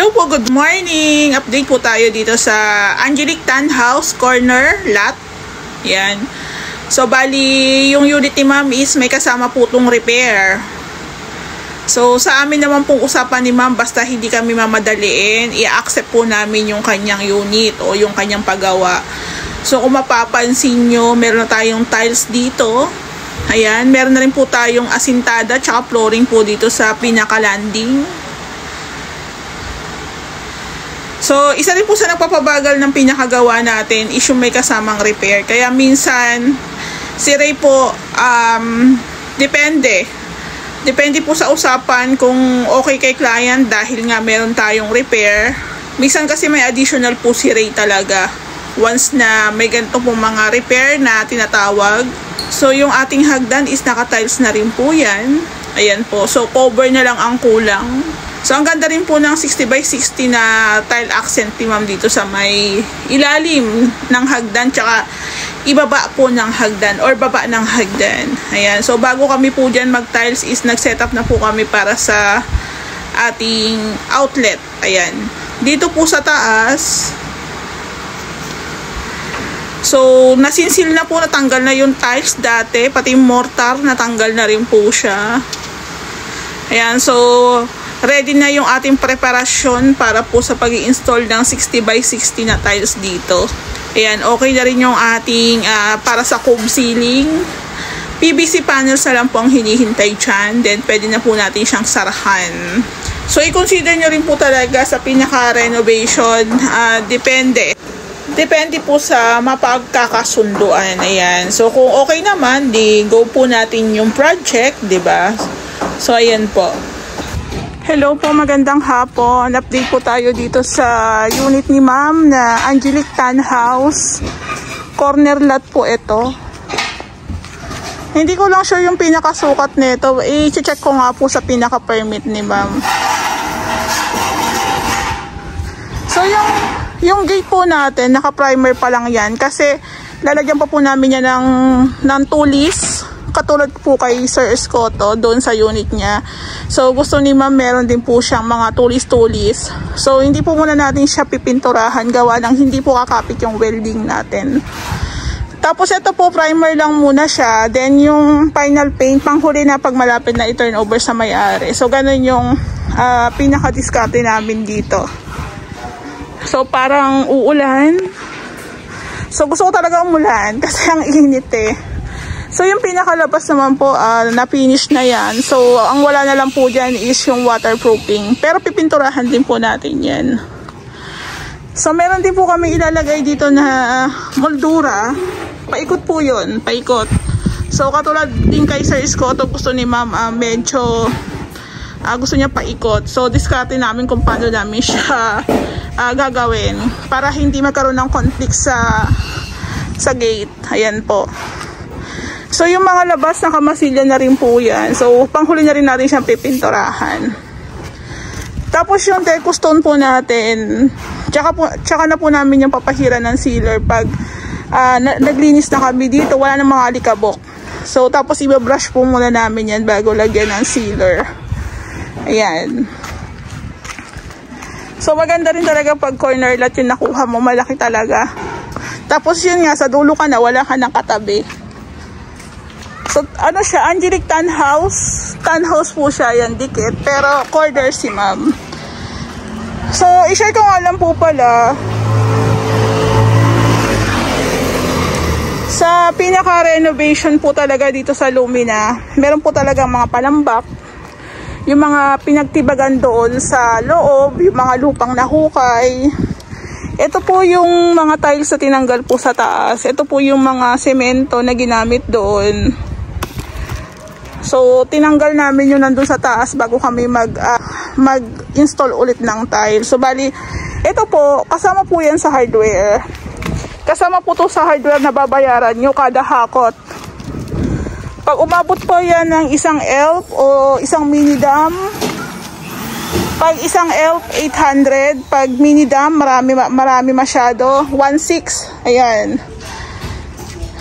Hello po, good morning! Update po tayo dito sa Angelic Tan House Corner Lot. Yan. So, bali, yung unit ni ma'am is may kasama po itong repair. So, sa amin naman pong usapan ni ma'am, basta hindi kami mamadaliin, i-accept po namin yung kanyang unit o yung kanyang paggawa. So, kung mapapansin nyo, meron na tayong tiles dito. Ayan, meron na rin po tayong asintada tsaka flooring po dito sa pinaka-landing. So, isa rin po sa nagpapabagal ng pinakagawa natin is yung may kasamang repair. Kaya minsan, si Ray po, depende. Depende po sa usapan kung okay kay client dahil nga meron tayong repair. Minsan kasi may additional po si Ray talaga. Once na may ganito po mga repair na tinatawag. So, yung ating hagdan is naka-tiles na rin po yan. Ayan po. So, cover na lang ang kulang. So, ang ganda rin po ng 60 by 60 na tile accent ni ma'am dito sa may ilalim ng hagdan tsaka ibaba po ng hagdan or baba ng hagdan. Ayan. So, bago kami po dyan mag-tiles is nag-set up na po kami para sa ating outlet. Ayan. Dito po sa taas. So, nasinsil na po, natanggal na yung tiles dati. Pati yung mortar, natanggal na rin po siya. Ayan. So, ready na yung ating preparasyon para po sa pag-i-install ng 60 by 60 na tiles dito. Ayan, okay na rin yung ating para sa cove ceiling. PVC panels na lang po ang hinihintay dyan. Then, pwede na po natin siyang sarahan. So, i-consider nyo rin po talaga sa pinaka-renovation. Depende. Depende po sa mapagkakasunduan. Ayan. So, kung okay naman, di go po natin yung project, diba? So, ayan po. Hello po, magandang hapon. Update po tayo dito sa unit ni ma'am na Angelic Tan House. Corner lot po ito. Hindi ko lang sure yung pinakasukat nito. I-check ko nga po sa pinaka-permit ni ma'am. So, yung gate po natin, naka-primer pa lang yan. Kasi, lalagyan pa po namin yan ng tulis. Katulad po kay Sir Escoto doon sa unit niya. So, gusto ni ma'am meron din po siyang mga tulis-tulis. So, hindi po muna natin siya pipinturahan. Gawa ng hindi po kakapit yung welding natin. Tapos, ito po, primer lang muna siya. Then, yung final paint, panghuli na pag malapit na i-turn over sa may-ari. So, ganun yung pinaka-discarte namin dito. So, parang uulan. So, gusto ko talaga umulan kasi ang init eh. So, yung pinakalabas naman po, na-finish na yan. So, ang wala na lang po dyan is yung waterproofing. Pero pipinturahan din po natin yan. So, meron din po kami ilalagay dito na moldura. Paikot po yun, paikot. So, katulad din kay Sir Escoto, gusto ni ma'am medyo gusto niya paikot. So, diskarte namin kung paano namin siya gagawin. Para hindi magkaroon ng conflict sa gate. Ayan po. So, yung mga labas na kamasilya na rin po yan. So, panghuli na rin natin siyang pipinturahan. Tapos, yung deco stone po natin, tsaka na po namin yung papahira ng sealer pag naglinis na kami dito. Wala nang mga alikabok. So, tapos ibabrush po muna namin yan bago lagyan ng sealer. Ayan. So, maganda rin talaga pag corner lot yung nakuha mo. Malaki talaga. Tapos, yun nga, sa dulo ka na, wala ka ng katabi. So, ano siya, Angelic Tan House. Tan House po siya, yan, dikit. Pero, corner si ma'am. So, i-share ko nga lang po pala. Sa pinaka-renovation po talaga dito sa Lumina, meron po talaga mga palambak. Yung mga pinagtibagan doon sa loob, yung mga lupang nahukay. Ito po yung mga tiles na tinanggal po sa taas. Ito po yung mga semento na ginamit doon. So, tinanggal namin yun nandun sa taas bago kami mag-install ulit ng tile. So, bali, ito po, kasama po yan sa hardware. Kasama po to sa hardware na babayaran nyo kada hakot. Pag umabot po yan ng isang ELF o isang mini dam, pag isang ELF, 800. Pag mini dam, marami masyado. 1.6. Ayan.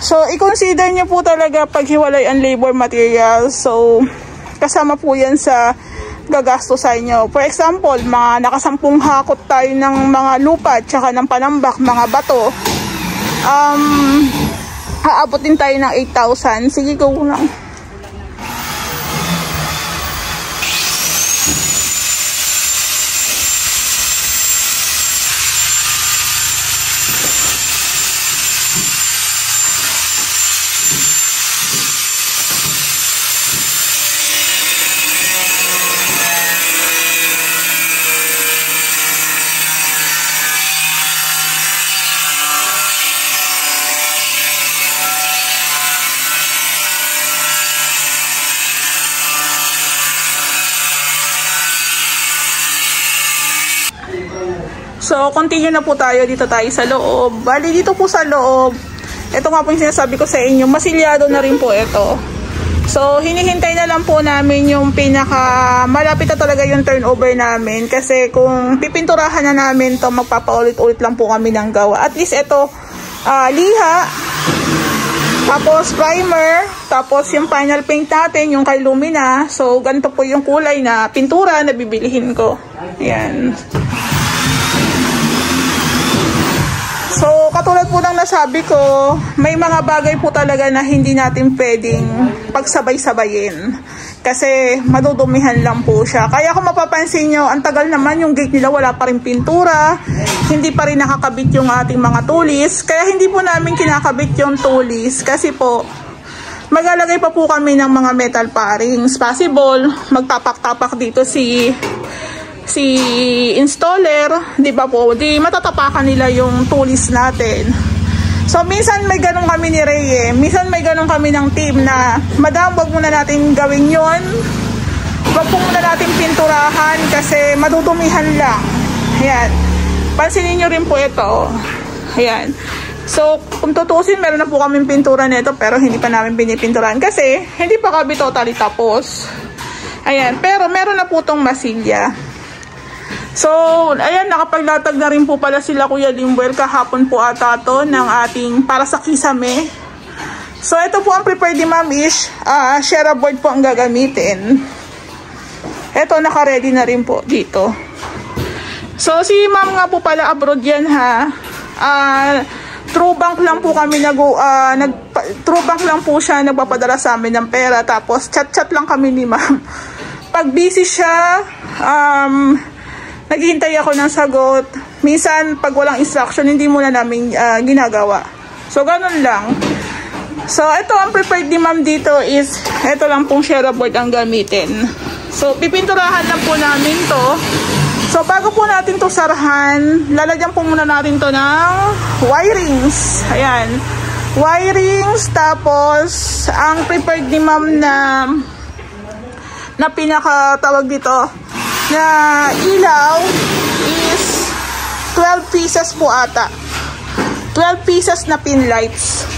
So, i-consider nyo po talaga paghiwalay ang labor material. So, kasama po yan sa gagastos sa inyo. For example, mga nakasampung hakot tayo ng mga lupa at saka ng panambak, mga bato. Haabot din tayo ng 8,000. Sige, go lang. So, continue na po tayo. Dito tayo sa loob. Bali, dito po sa loob, ito nga po yung sinasabi ko sa inyo, masilyado na rin po ito. So, hinihintay na lang po namin yung pinaka malapit na talaga yung turnover namin. Kasi kung pipinturahan na namin to, magpapaulit-ulit lang po kami ng gawa. At least ito, liha, tapos primer, tapos yung final paint natin, yung kay Lumina. So, ganito po yung kulay na pintura na bibilihin ko. Ayan. So, katulad po ng nasabi ko, may mga bagay po talaga na hindi natin pwedeng pagsabay-sabayin. Kasi madudumihan lang po siya. Kaya kung mapapansin nyo, ang tagal naman yung gate nila, wala pa rin pintura. Hindi pa rin nakakabit yung ating mga tulis. Kaya hindi po namin kinakabit yung tulis. Kasi po, maglalagay pa po kami ng mga metal parings. Possible, magtapak-tapak dito si installer, di ba po, di matatapakan nila yung tulis natin. So, minsan may ganun kami ni Rey, minsan may ganun kami ng team na, madam, wag muna natin gawin yon, wag po muna natin pinturahan kasi madudumihan lang. Ayan, pansinin nyo rin po ito. Ayan, so kung tutusin, meron na po kaming pintura nito pero hindi pa namin pinipinturahan kasi hindi pa kami totally tapos. Ayan, pero meron na po tong masilya. So, ayan, nakapaglatag na rin po pala sila Kuya Limwell kahapon po ata to ng ating para sa kisame. So, ito po ang prepared ni Ma'am Ish. Share board po ang gagamitin. Ito, naka-ready na rin po dito. So, si Ma'am nga po pala abroad yan ha. True bank lang po kami True bank lang po siya nagpapadala sa amin ng pera. Tapos, chat-chat lang kami ni Ma'am. Pag busy siya, naghihintay ako ng sagot. Minsan, pag walang instruction, hindi muna namin ginagawa. So, ganun lang. So, ito ang prepared ni Ma'am dito is, ito lang pong share board ang gamitin. So, pipinturahan lang po namin to. So, bago po natin to sarahan, lalagyan po muna natin to ng wirings. Ayan. Wirings, tapos, ang prepared ni Ma'am na pinakatawag dito, na ilaw is 12 pieces po ata. 12 pieces na pin lights.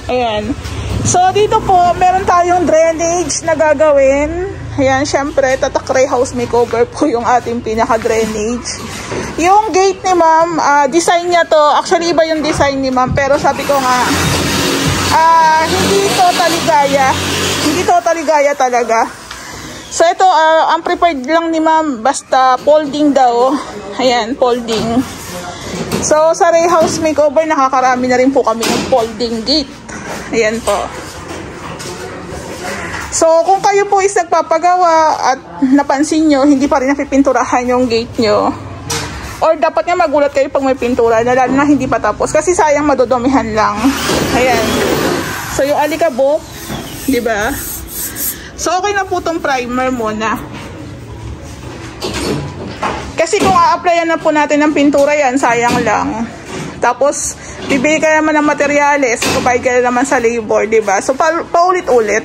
Ayan. So, dito po, meron tayong drainage na gagawin. Ayan, syempre, tatak-ray house makeover po yung ating pinaka-drainage. Yung gate ni Ma'am, design niya to. Actually, iba yung design ni Ma'am. Pero sabi ko nga, hindi totally gaya. Hindi totally gaya talaga. So, ito, ang prepared lang ni Ma'am, basta folding daw. Ayan, folding. So, sa Ray House Makeover, nakakarami na rin po kami ng folding gate. Ayan po. So, kung kayo po is nagpapagawa at napansin nyo, hindi pa rin napipinturahan yung gate nyo. Or dapat nga magulat kayo pag may pintura, na lalo na hindi pa tapos. Kasi sayang madudumihan lang. Ayan. So, yung alikabok, di ba? So, okay na po itong primer muna. Kasi kung a-applyan na po natin ng pintura yan, sayang lang. Tapos, bibili ka naman ng materyales, kabayad ka naman sa labor, diba? So, paulit-ulit.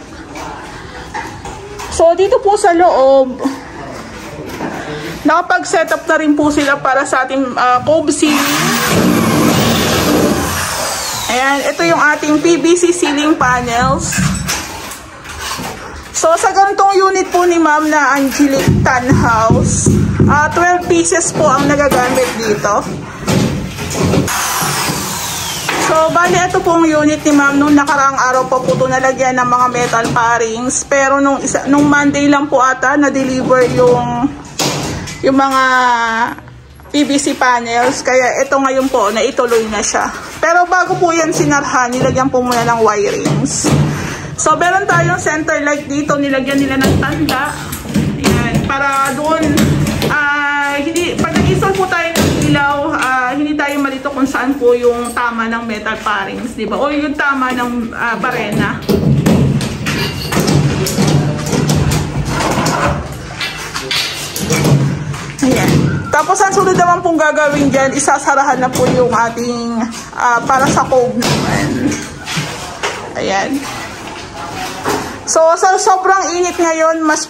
So, dito po sa loob, nakapag-setup na rin po sila para sa ating cove ceiling. Ayan, ito yung ating PVC ceiling panels. So, sa ganitong unit po ni Ma'am na Angelic Tan House, 12 pieces po ang nagagamit dito. So, bali ito pong unit ni ma'am. Nung nakaraang araw pa po ito nalagyan ng mga metal parings. Pero nung Monday lang po ata na-deliver yung mga PVC panels. Kaya ito ngayon po, naituloy na siya. Pero bago po yan sinarhan, nilagyan po muna ng wirings. So, meron tayong center light dito. Nilagyan nila ng tanda. Ayan, para doon, pag nag-install po tayo ng ilaw, hindi tayo malito kung saan po yung tama ng metal parings, di ba? O yung tama ng barena. Ayan. Tapos ang sunod naman pong gagawin dyan, isasarahan na po yung ating para sa cove naman. Ayan. So, sa sobrang init ngayon, mas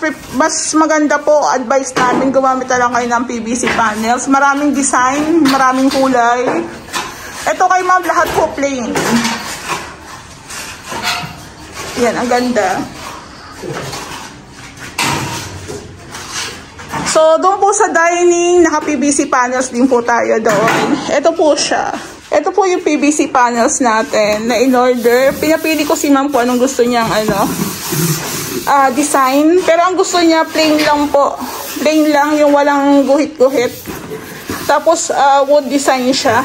maganda po, advice namin, gumamit na lang kayo ng PVC panels. Maraming design, maraming kulay. Ito kay ma'am, lahat po plain. Yan, ang ganda. So, doon po sa dining, naka-PVC panels din po tayo doon. Ito po siya. Ito po yung PVC panels natin na in-order. Pinapili ko si ma'am po anong gusto niyang design. Pero ang gusto niya, plain lang po. Plain lang, yung walang guhit-guhit. Tapos, wood design siya.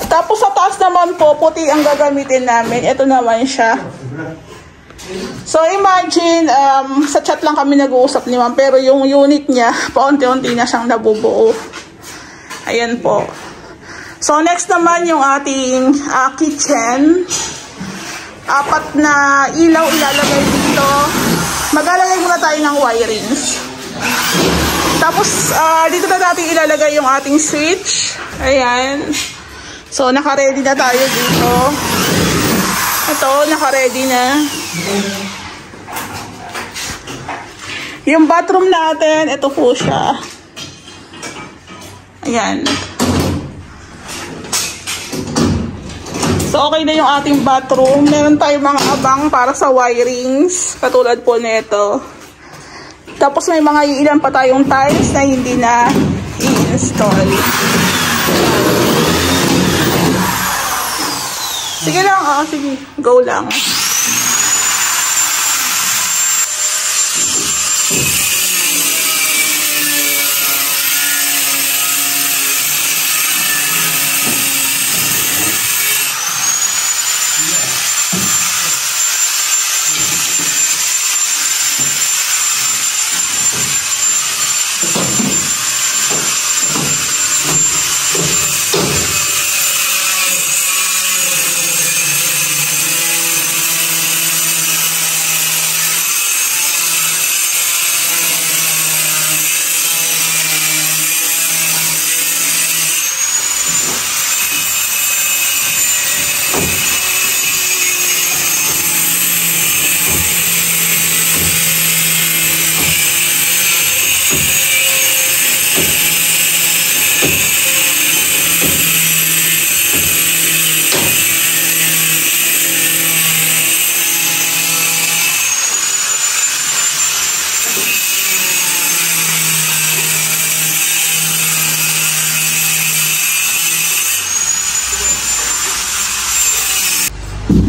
Tapos, sa taas naman po, puti ang gagamitin namin. Ito naman siya. So, imagine, sa chat lang kami nag-uusap ni ma'am. Pero yung unit niya, paunti-unti na siyang nabubuo. Ayan po. So, next naman yung ating kitchen. 4 na ilaw ilalagay dito. Maglalagay muna tayo ng wirings. Tapos, dito na natin ilalagay yung ating switch. Ayan. So, naka-ready na tayo dito. Ito, naka-ready na. Yung bathroom natin, ito po siya. Ayan. So, okay na yung ating bathroom. Meron tayong mga abang para sa wirings. Katulad po nito. Tapos may mga ilan pa tayong tiles na hindi na i-install. Sige lang. Sige. Go lang.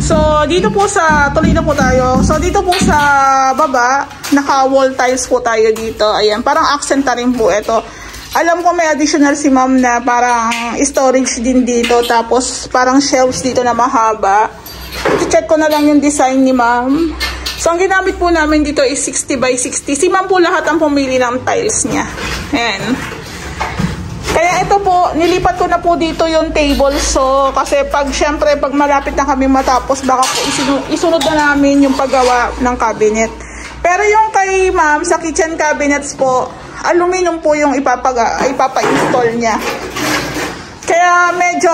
So, dito po tuloy na po tayo. So, dito po sa baba, naka-wall tiles po tayo dito. Ayan, parang accent na rin po ito. Alam ko may additional si ma'am na parang storage din dito. Tapos, parang shelves dito na mahaba. I-check ko na lang yung design ni ma'am. So, ang ginamit po namin dito is 60 by 60. Si ma'am po lahat ang pumili ng tiles niya. Ayan. Kaya ito po, nilipat ko na po dito yung table. So, kasi syempre, pag malapit na kami matapos, baka po isunod na namin yung paggawa ng cabinet. Pero yung kay ma'am, sa kitchen cabinets po, aluminum po yung ipapa-install niya. Kaya medyo,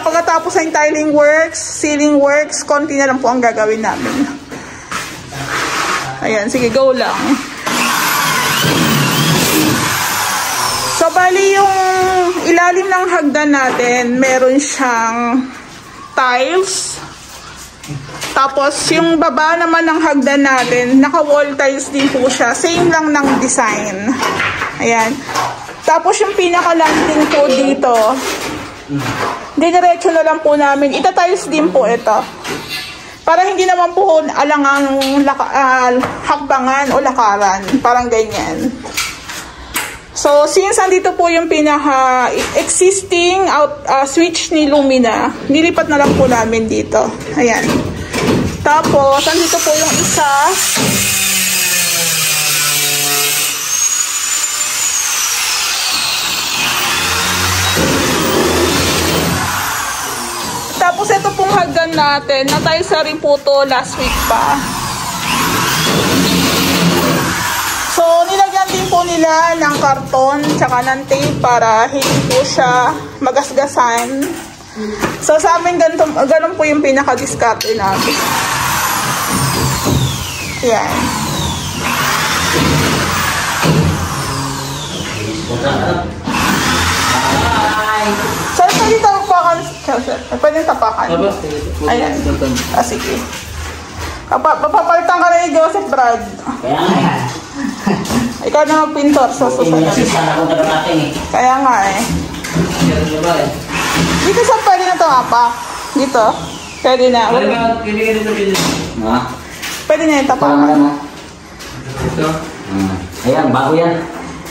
pagkatapos ng tiling works, ceiling works, konti na lang po ang gagawin namin. Ayan, sige, go lang. So, bali yung ilalim ng hagdan natin, meron siyang tiles. Tapos, yung baba naman ng hagdan natin, naka-wall tiles din po siya. Same lang ng design. Ayan. Tapos, yung pinaka-landing po dito, Diretso na lang po namin. Itatiles din po ito. Para hindi naman po alangang hakbangan o lakaran. Parang ganyan. So, since andito po yung pinaka existing switch ni Lumina, nilipat na lang po namin dito. Ayan. Tapos, andito po yung isa. Tapos ito pong hagdan natin, na-tiles na rin po to last week pa. So, nilagyan din po nila ng karton tsaka ng tape para hindi po siya magasgasan. So, sa amin ganun po yung pinaka-discarte namin. Yan. So, pwede tapakan. Pwede tapakan. Ayan. Sige. Papapalitan ka na ni Joseph, Brad. Ikaw na mag-pintor sa susunod. Kaya nga eh. Dito sa pwede na ito apak. Dito. Pwede na. Pwede na yung tapakan. Ito? Ayan, bago yan.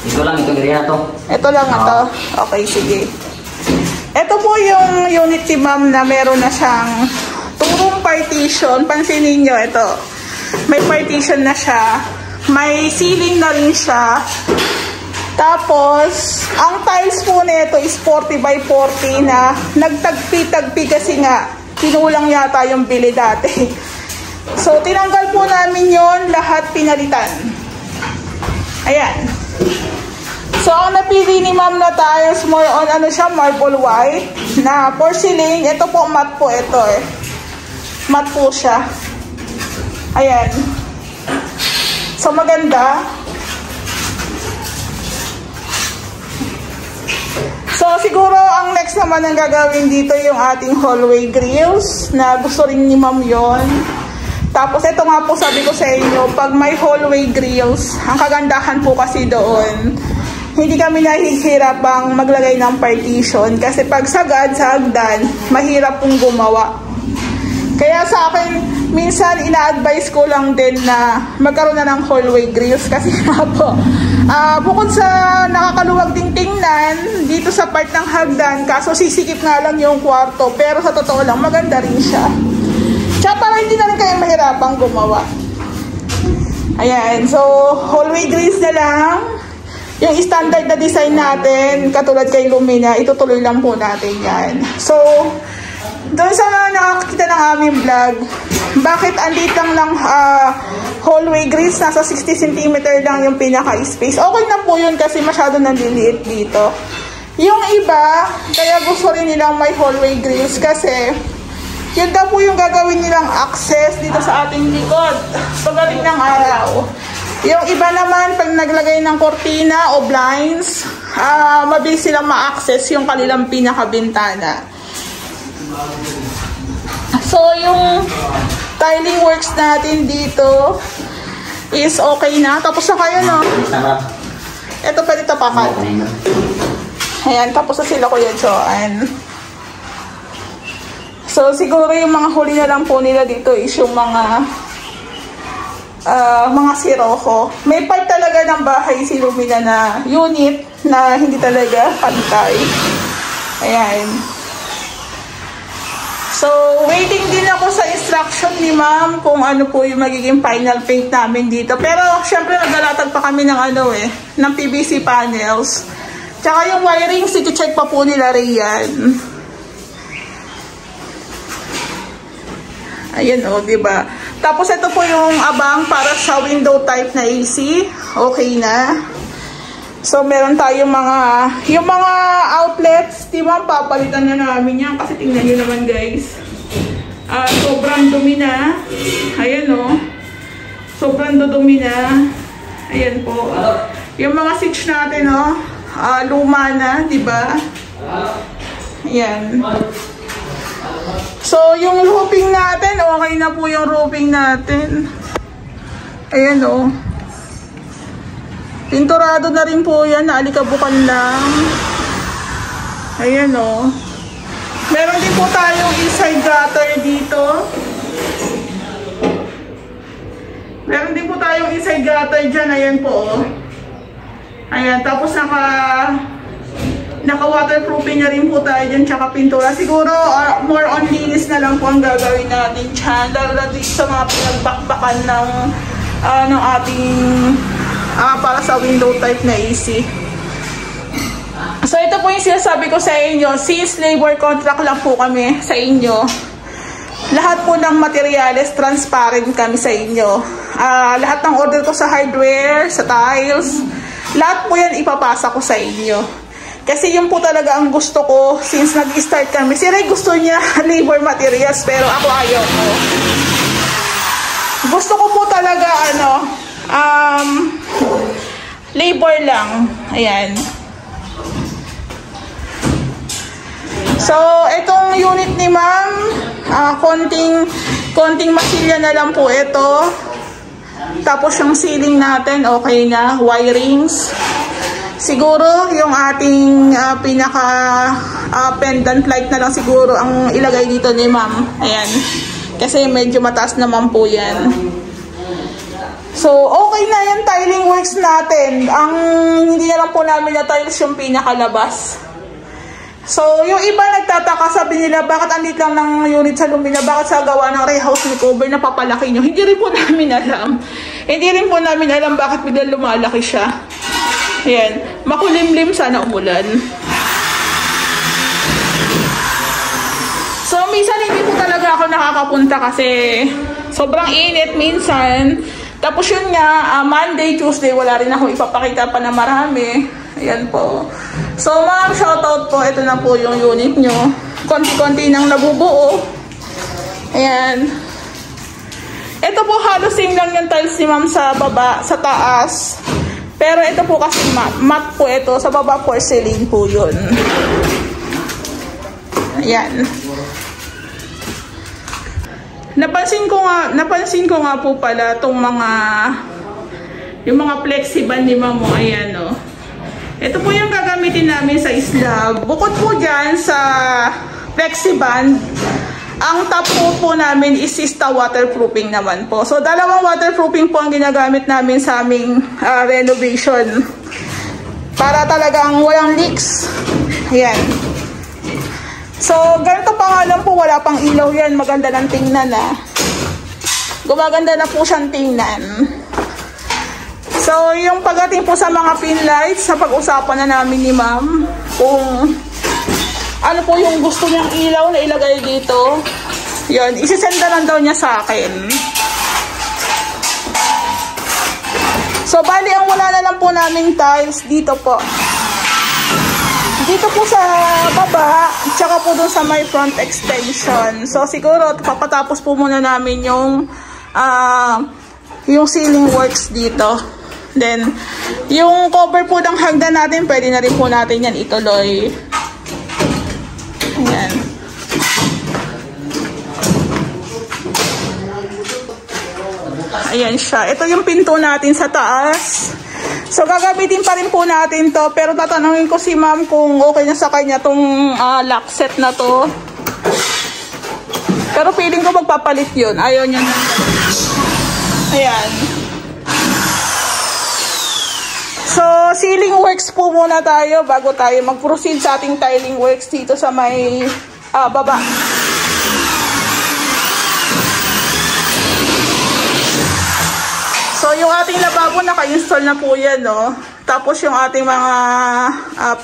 Ito lang, ito area na to. Ito lang ito. Okay, sige. Ito po yung unit ni ma'am na meron na siyang turong partition. Pansinin nyo, ito. May partition na siya. May ceiling na rin siya. Tapos, ang tiles po nito is 40 by 40 na nagtagpi-tagpi kasi nga kinulang yata yung bili dati. So, tinanggal po namin yon, lahat pinalitan. Ayan. So, ang napili ni ma'am na tiles, more on ano siya, marble white na porcelain. Ito po, matte po ito eh. Matte po siya. Ayan. So, maganda. So, siguro ang next naman ang gagawin dito yung ating hallway grills na gusto rin ni ma'am yon. Tapos, ito nga po sabi ko sa inyo, pag may hallway grills, ang kagandahan po kasi doon, hindi kami nahihirapang maglagay ng partition kasi pag sagad sa hagdan, mahirap pong gumawa. Kaya sa akin, minsan ina-advise ko lang din na magkaroon na ng hallway grills kasi nga po, bukod sa nakakaluwag ding tingnan dito sa part ng hagdan, kaso sisikip nga lang yung kwarto, pero sa totoo lang, maganda rin siya. Tsaka para hindi na rin kayo mahirapang gumawa. Ayan, so hallway grills na lang. Yung standard na design natin, katulad kay Lumina, itutuloy lang po natin yan. So, doon sa mga nakakita ng aming vlog, bakit andit lang hallway grills, nasa 60 cm lang yung pinaka-space. Okay na po yun kasi masyado nandiliit dito. Yung iba, kaya gusto rin nilang may hallway grills kasi yun daw po yung gagawin nilang access dito sa ating likod pagaling ng araw. Yung iba naman, pag naglagay ng kortina o blinds, mabilis silang ma-access yung kanilang pinakabintana. So, yung tiling works natin dito is okay na. Tapos na kayo, no? Ito pwede tapakan. Ayan, tapos na sila Kuya Joan. So, siguro yung mga huli na lang po nila dito is yung mga siroko. May part talaga ng bahay si Lumina na unit na hindi talaga pantay. Ayan. So, waiting din ako sa instruction ni ma'am kung ano po yung magiging final paint namin dito. Pero, syempre, naglalatag pa kami ng ng PVC panels. Tsaka yung wiring, check pa po nila Rian. Ayan o, diba? Tapos ito po yung abang para sa window type na AC. Okay na. So, meron tayong yung mga outlets, diba, papalitan na namin yan. Kasi tingnan nyo naman, guys. Sobrang dumi na. Ayan o. Sobrang dumi na. Ayan po. Yung mga switch natin, o. Luma na, diba? Ayan. So, yung roofing natin, okay na po yung roofing natin. Ayan o. Pinturado na rin po yan, naalikabukan lang. Ayan o. Meron din po tayong inside gutter dito. Meron din po tayong inside gutter dyan. Ayan po. Ayan. Tapos naka-waterproofing na rin po tayo dyan. Tsaka pintura. Siguro more on linis na lang po ang gagawin natin dyan. Lalo na dito sa mga pinagbakbakan ng ating para sa window type na AC. So ito po yung sinasabi ko sa inyo, since labor contract lang po kami sa inyo, lahat po ng materials transparent kami sa inyo. Lahat ng order ko sa hardware, sa tiles, lahat po yan ipapasa ko sa inyo. Kasi yun po talaga ang gusto ko since nag-start kami. Si Ray gusto niya labor materials pero ako ayoko. Gusto ko po talaga labor lang. Ayan. So, itong unit ni ma'am, konting masilya na lang po ito. Tapos yung ceiling natin, okay na, wirings. Siguro, yung ating pinaka pendant light na lang siguro ang ilagay dito ni ma'am. Ayan. Kasi medyo mataas naman po yan. So, okay na yung tiling works natin. Ang hindi na lang po namin na tiles yung pinakalabas. So, yung iba nagtataka, sabi nila, bakit andito lang ng unit sa Lumina? Bakit sa gawa ng rehouse makeover na papalaki nyo? Hindi rin po namin alam. Hindi rin po namin alam bakit biglang lumalaki siya. Ayan. Makulimlim, sana umulan. So, minsan hindi po talaga ako nakakapunta kasi sobrang init minsan. Tapos yun nga, Monday, Tuesday, wala rin ako ipapakita pa na marami. Ayan po. So, ma'am, shoutout po. Ito na po yung unit nyo. Konti-konti nang nabubuo. Ayan. Ito po, halos same lang yung tiles ni ma'am sa baba, sa taas. Pero ito po kasi matte po ito. Sa baba, porcelain po yun. Ayan. Napansin ko nga po pala itong yung mga flexiban ni ma'am mo. Ayan, o. Ito po yung gagamitin namin sa slab. Bukod po dyan sa flexiband, ang top po namin is Sista waterproofing naman po. So, dalawang waterproofing po ang ginagamit namin sa aming renovation. Para talagang walang leaks. Ayan. So, ganito pa nga lang po, wala pang ilaw yan. Maganda ng tingnan Gumaganda na po siyang tingnan. So, yung pagdating po sa mga pin lights, sa pag-usapan na namin ni ma'am, kung ano po yung gusto niyang ilaw na ilagay dito, yun, isisenda lang daw niya sa akin. So, bali, ang wala na lang po naming tiles dito po. Dito po sa baba, tsaka po dun sa my front extension. So, siguro, papatapos po muna namin yung ceiling works dito. Then, yung cover po ng hagdan natin, pwede na rin po natin yan ituloy. Ayan. Ayan siya. Ito yung pinto natin sa taas. So, gagamitin pa rin po natin to. Pero tatanungin ko si ma'am kung okay na sa kanya tong lock set na to. Pero feeling ko magpapalit yun. Ayaw niya na. Ayan. So, ceiling works po muna tayo bago tayo mag-proceed sa ating tiling works dito sa may baba. So, yung ating lababo naka-install na po yan, no? Tapos yung ating mga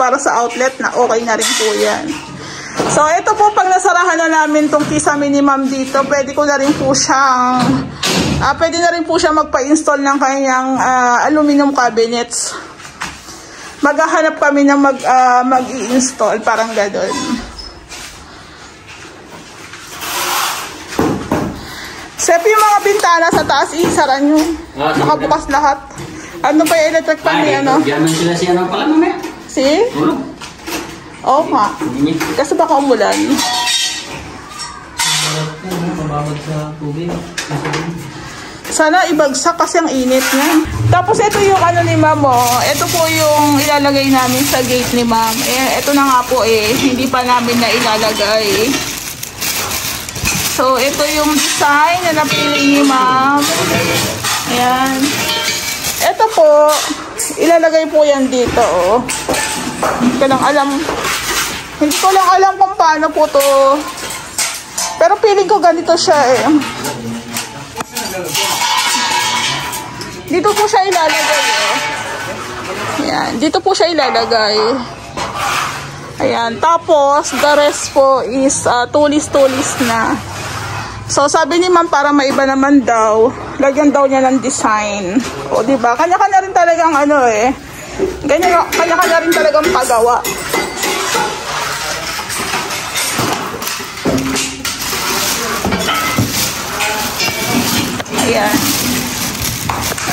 para sa outlet na okay na rin po yan. So, ito po pag nasarahan na namin tong kisa minimum dito, pwede ko na rin po siyang pwede na rin po siya magpa-install ng kanyang aluminum cabinets. Maghahanap kami na mag-i-install, parang gano'n. Siyempre yung mga bintana sa taas, isara nyo. Nakabukas lahat. Ano pa yung electric pan niya, no? Diyan man sila siya ng pala, mamaya. Si? Tulog. Oo nga. Kasi baka umulan. Mababad sa tubig. Sana ibagsak kasi ang init niya. Tapos ito yung ano ni ma'am, oh. Ito po yung ilalagay namin sa gate ni ma'am. Eh, ito na nga po hindi pa namin na ilalagay. So, ito yung design na napili ni ma'am. Ayan. Ito po, ilalagay po yan dito, oh. Hindi ko lang alam kung paano po to. Pero feeling ko ganito siya Dito po siya ilalagay Ayan, dito po siya ilalagay. Ayan, tapos the rest po is tulis-tulis na. So sabi ni ma'am para maiba naman daw, lagyan daw niya ng design. O di ba? Kanya-kanya rin talagang kanya-kanya rin talagang paggawa. Ayan.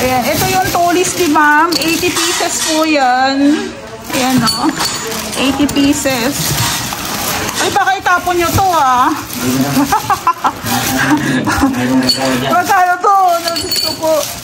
Ayan, ito yung tulis ni ma'am. 80 pieces po yan. Ayan o. 80 pieces. Ay, baka itapon nyo to Magkano to? Gusto ko.